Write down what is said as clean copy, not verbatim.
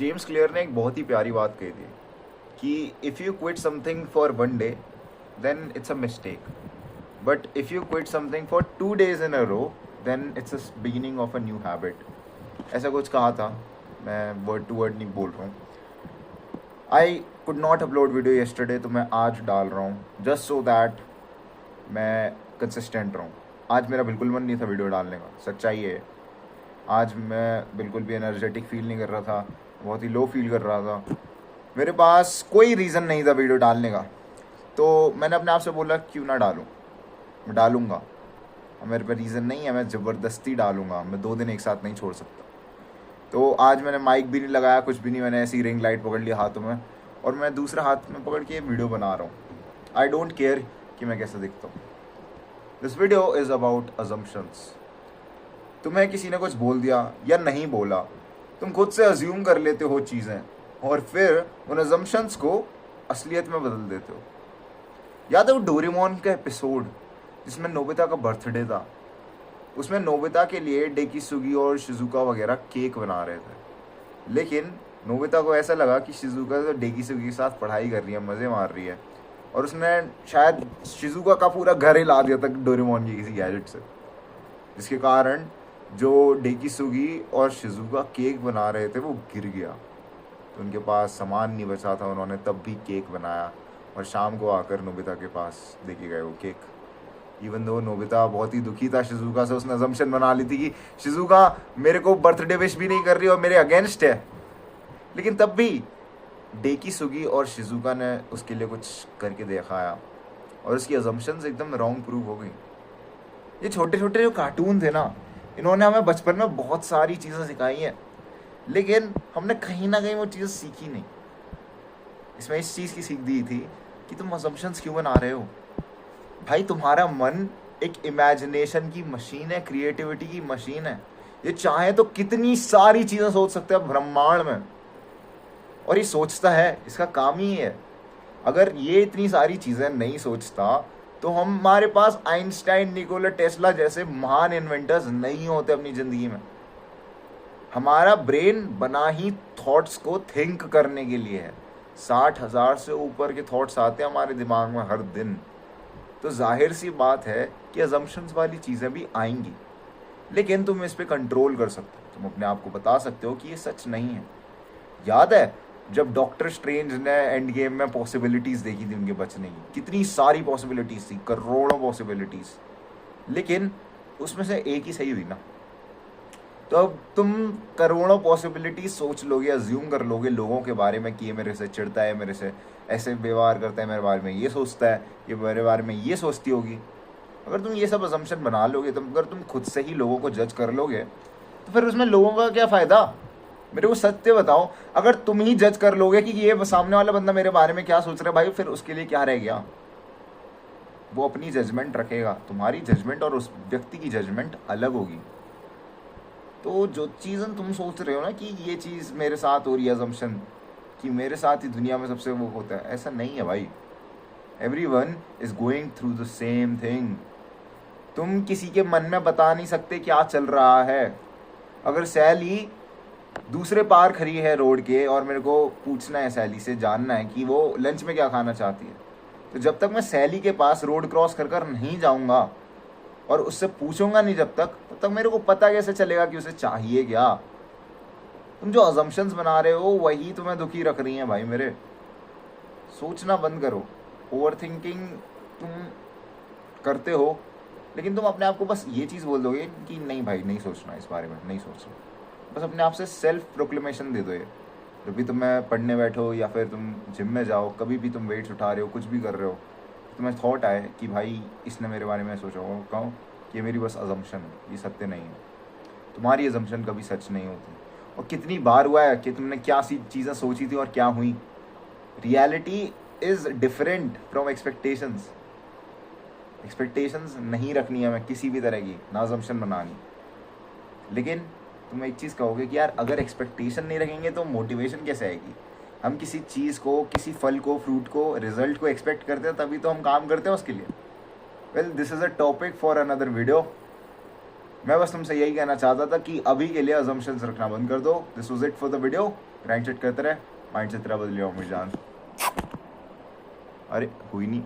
James clear ने एक बहुत ही प्यारी बात कही थी कि if you quit something for one day then it's a mistake, but if you quit something for 2 days in a row then it's a beginning of a new habit. ऐसा कुछ कहा था, मैं वर्ड टू वर्ड नहीं बोल रहा हूँ। I could not upload video yesterday, तो मैं आज डाल रहा हूँ जस्ट सो दैट मैं कंसिस्टेंट रहूँ। आज मेरा बिल्कुल मन नहीं था वीडियो डालने का, सच्चाई है। आज मैं बिल्कुल भी एनर्जेटिक फील नहीं कर रहा था, बहुत ही लो फील कर रहा था। मेरे पास कोई रीज़न नहीं था वीडियो डालने का, तो मैंने अपने आप से बोला क्यों ना डालूं, मैं डालूंगा। अब मेरे पे रीज़न नहीं है, मैं ज़बरदस्ती डालूंगा, मैं 2 दिन एक साथ नहीं छोड़ सकता। तो आज मैंने माइक भी नहीं लगाया, कुछ भी नहीं, मैंने ऐसी रिंग लाइट पकड़ लिया हाथों में और मैं दूसरा हाथ में पकड़ के वीडियो बना रहा हूँ। आई डोंट केयर कि मैं कैसे दिखता हूँ। This video is about assumptions. तुम्हें किसी ने कुछ बोल दिया या नहीं बोला, तुम खुद से अज्यूम कर लेते हो चीज़ें और फिर उन अजम्पशंस को असलियत में बदल देते हो। याद है वो डोरेमोन का एपिसोड जिसमें नोबिता का बर्थडे था? उसमें नोबिता के लिए डेकिसुगी और शिजुका वगैरह केक बना रहे थे, लेकिन नोबिता को ऐसा लगा कि शिजुका तो डेकिसुगी के साथ पढ़ाई कर रही है, मज़े मार रही है, और उसने शायद शिजुका का पूरा घर हिला दिया था डोरेमोन की किसी गैजेट से, जिसके कारण जो डेकिसुगी और शिजुका केक बना रहे थे वो गिर गया। तो उनके पास सामान नहीं बचा था, उन्होंने तब भी केक बनाया और शाम को आकर नोबिता के पास देके गए वो केक। इवन दो नोबिता बहुत ही दुखी था शिजुका से, उसने अजम्पशन बना ली थी कि शिजुका मेरे को बर्थडे विश भी नहीं कर रही और मेरे अगेंस्ट है, लेकिन तब भी डेकिसुगी और शिजुका ने उसके लिए कुछ करके दिखाया और उसकी अजम्पशंस एकदम रॉन्ग प्रूव हो गई। ये छोटे छोटे जो कार्टून थे ना, इन्होंने हमें बचपन में बहुत सारी चीज़ें सिखाई हैं, लेकिन हमने कहीं ना कहीं वो चीज़ सीखी नहीं। इसमें इस चीज़ की सीख दी थी कि तुम अजम्पशंस क्यों बना रहे हो भाई। तुम्हारा मन एक इमेजिनेशन की मशीन है, क्रिएटिविटी की मशीन है। ये चाहे तो कितनी सारी चीज़ें सोच सकते हैं ब्रह्मांड में, और ये सोचता है, इसका काम ही है। अगर ये इतनी सारी चीज़ें नहीं सोचता तो हमारे पास आइंस्टाइन, निकोला टेस्ला जैसे महान इन्वेंटर्स नहीं होते अपनी ज़िंदगी में। हमारा ब्रेन बना ही थॉट्स को थिंक करने के लिए है। 60,000 से ऊपर के थॉट्स आते हैं हमारे दिमाग में हर दिन। तो जाहिर सी बात है कि अजम्पशंस वाली चीज़ें भी आएंगी, लेकिन तुम इस पे कंट्रोल कर सकते हो। तुम अपने आप को बता सकते हो कि ये सच नहीं है। याद है जब डॉक्टर स्ट्रेंज ने एंड गेम में पॉसिबिलिटीज़ देखी थी उनके बचने की, कितनी सारी पॉसिबिलिटीज़ थी, करोड़ों पॉसिबिलिटीज़, लेकिन उसमें से एक ही सही हुई ना। तो अब तुम करोड़ों पॉसिबिलिटीज सोच लोगे, अज्यूम कर लोगे लोगों के बारे में कि ये मेरे से चिढ़ता है, मेरे से ऐसे व्यवहार करता है, मेरे बारे में ये सोचता है, ये मेरे बारे में ये सोचती होगी। अगर तुम ये सब अजम्पशन बना लोगे, तुम अगर तुम खुद से ही लोगों को जज कर लोगे, तो फिर उसमें लोगों का क्या फ़ायदा? मेरे को सत्य बताओ, अगर तुम ही जज कर लोगे कि ये सामने वाला बंदा मेरे बारे में क्या सोच रहा है भाई, फिर उसके लिए क्या रह गया? वो अपनी जजमेंट रखेगा, तुम्हारी जजमेंट और उस व्यक्ति की जजमेंट अलग होगी। तो जो चीज़ें तुम सोच रहे हो ना कि ये चीज़ मेरे साथ हो रही है, अजम्पशन कि मेरे साथ ही दुनिया में सबसे वो होता है, ऐसा नहीं है भाई। Everyone is going through the same thing. तुम किसी के मन में बता नहीं सकते क्या चल रहा है। अगर सैली दूसरे पार खड़ी है रोड के और मेरे को पूछना है, सैली से जानना है कि वो लंच में क्या खाना चाहती है, तो जब तक मैं सैली के पास रोड क्रॉस कर कर नहीं जाऊँगा और उससे पूछूंगा नहीं जब तक, तब तक मेरे को पता कैसे चलेगा कि उसे चाहिए क्या? तुम जो अजम्पशंस बना रहे हो वही तुम्हें दुखी रख रही हैं भाई मेरे। सोचना बंद करो। ओवर थिंकिंग तुम करते हो, लेकिन तुम अपने आप को बस ये चीज़ बोल दोगे कि नहीं भाई, नहीं सोचना इस बारे में, नहीं सोचना। बस अपने आप से सेल्फ प्रोक्लेमेशन दे दो ये। जब भी तुम पढ़ने बैठो या फिर तुम जिम में जाओ, कभी भी तुम वेट्स उठा रहे हो, कुछ भी कर रहे हो, तुम्हें थॉट आए कि भाई इसने मेरे बारे में सोचा होगा, कहूँ कि ये मेरी बस अजम्पशन है, ये सत्य नहीं है। तुम्हारी अजम्पशन कभी सच नहीं होती। और कितनी बार हुआ है कि तुमने क्या सी चीज़ें सोची थी और क्या हुई। Reality is different from expectations. Expectations नहीं रखनी है हमें किसी भी तरह की, ना अजम्पशन बनानी। लेकिन तुम एक चीज़ कहोगे कि यार अगर एक्सपेक्टेशन नहीं रखेंगे तो मोटिवेशन कैसे आएगी? हम किसी चीज़ को, किसी फल को, फ्रूट को, रिजल्ट को एक्सपेक्ट करते हैं, तभी तो हम काम करते हैं उसके लिए। Well, this is a topic for another video. मैं बस तुमसे यही कहना चाहता था कि अभी के लिए अजम्पशंस रखना बंद कर दो। This was it for the video. Grind set करते रहे, माइंड से तेरा बदल लिया मेरी जान। अरे हुई नहीं।